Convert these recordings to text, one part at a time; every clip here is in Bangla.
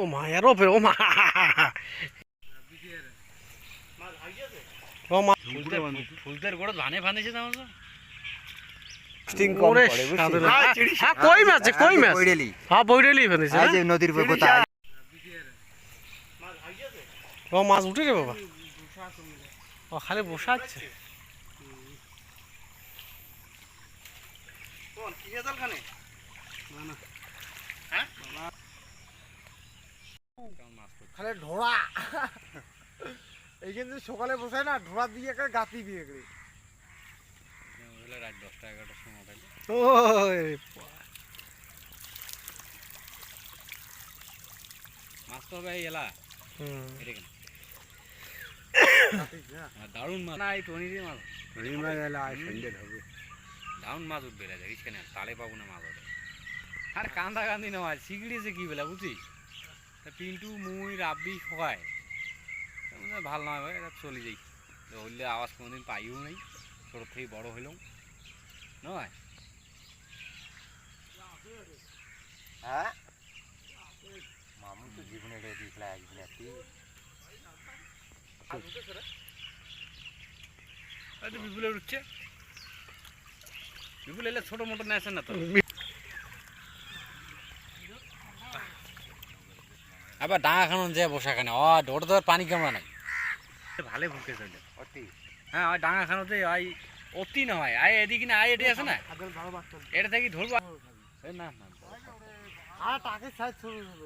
ও মা এর ওপরে ও মা ও মা ফুলদের গোড় ধানে ফান্দিছে না তো স্টিং কম ওরে পড়ে সাধু বুঝছিস? হ্যাঁ কই মাছ কই মাছ বৈরেলি হ্যাঁ বইরেলি ফান্দিছে এই না যে নদীর উপর কোথায় ও মাছ উঠে রে বাবা ও খালি বসা আছে খালি ঢোড়া এইখানে যদি সকালে বসায় না ঢোড়া দিয়ে একটা গাতি দিয়ে গেলে রাত 10টা 11টার সময় তাই ওই মাছ তো হবে এলা এটা কেন দারুণ মাছ না এই টনির মাছ দারুণ মাছ উঠবে দেখিস কেন তালে পাবো না মাছ ওঠে আর কান্দা কান্দি নয় শিগড়িছে কি বেলা বুঝছিস পিন্টু মুই রাব্বি সবাই ভাল নয় ভাই এটা চলে যাই হইলে আওয়াজ কোনোদিন পাইও নাই ছোট থেকে বড় হইলাম নয় হ্যাঁ মামু তো জীবনে রে দিখলা একদিন আরে বিপুলে উঠছে বিপুল এলে ছোট মোটো নেছে না তো আবার ডাঙা খানো যে বসা খানে ও ওটা তো পানি কামড়া নাই ভালো ভুকে চলে অতি হ্যাঁ ওই ডাঙা খানোতে ওই অতি না হয় আয় এদিকে না আয় এটি আছে না এটা থেকে ধরবো না না আর টাকে সাইজ ছোট ছোট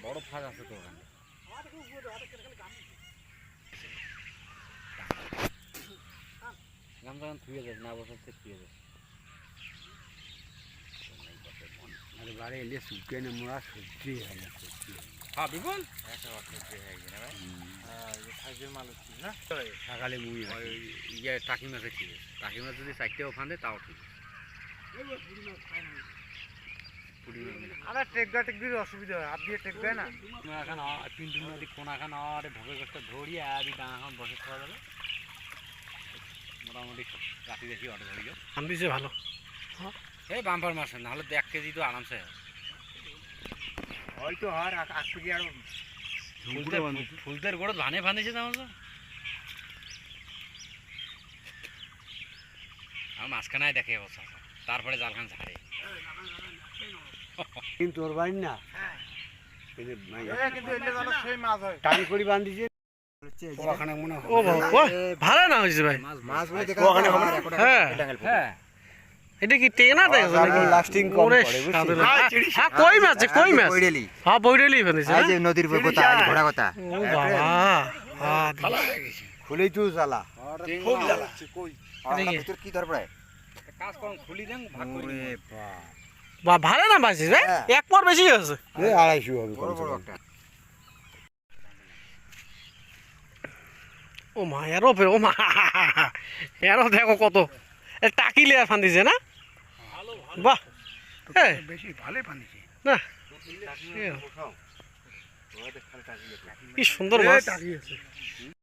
বড় ফাঁক আছে তো ওখানে গাম যখন থুয়ে যাবে না বছর থেকে থুয়ে যাবে আরে বাড়ি এলে শুকিয়ে না মোড়া সবজি হলো সবজি হ্যাঁ বিপুল সকালে মুই ইয়ে টাকি মাছে ঠিক আছে টাকি মাছ যদি 4টেও ফাঁদে তাও ঠিক আছে আরে টেকগা টেকবির অসুবিধা হয় আপনি টেকবে না এখন পিন্টু নদী কোনাখান আর ঢোকে কষ্ট ধরি আর ডাঙাখান বসে খাওয়া যাবে মোটামুটি রাতি দেখি অটো ধরি ফান্দিছে ভালো এই বাম্পার মাছ নাহলে 1 কেজি তো আরামসে হয়তো আর আসবে আর ফুলদের গোড় ধানে ফান্দিছে না তো আর মাঝখানায় দেখে অবস্থা তারপরে জালখান ছাড়ে কিন্তু তোর বাড়ি না কিন্তু এলে যেন সেই মাছ হয় টান করে বান্ধিছে ওখানে মনে হয় ও বাবা ভালো না হয়েছে ভাই মাছ বলে দেখা ওখানে হ্যাঁ হ্যাঁ এটা কি টেনা দেখো নাকি লাস্টিং কম ওরে পড়ে সাধু বুঝছিস? হ্যাঁ কই মাছ কই মাছ বৈরেলি হ্যাঁ বইরেলি ফান্দিছে এই যে নদীর উপর কোথায় ঘোড়া কথা ও বাবা হ্যাঁ খুলেই তো জ্বালা খুব জ্বালা কই আর ভিতর কি ধর পড়ে কাজ করুন খুলি দেন ভাগ করে ওরে নিন। বা ভালো না বাসিস ভাই হ্যাঁ। এক পর বেশি আছে এই 250 হবে বড় বড় একটা ও মা এর ওপরে ও মা এরও দেখো কত টাকি লেয়ার ফান্দিছে না বাহ বেশি ভালোই পানিছে না কি সুন্দর মাছ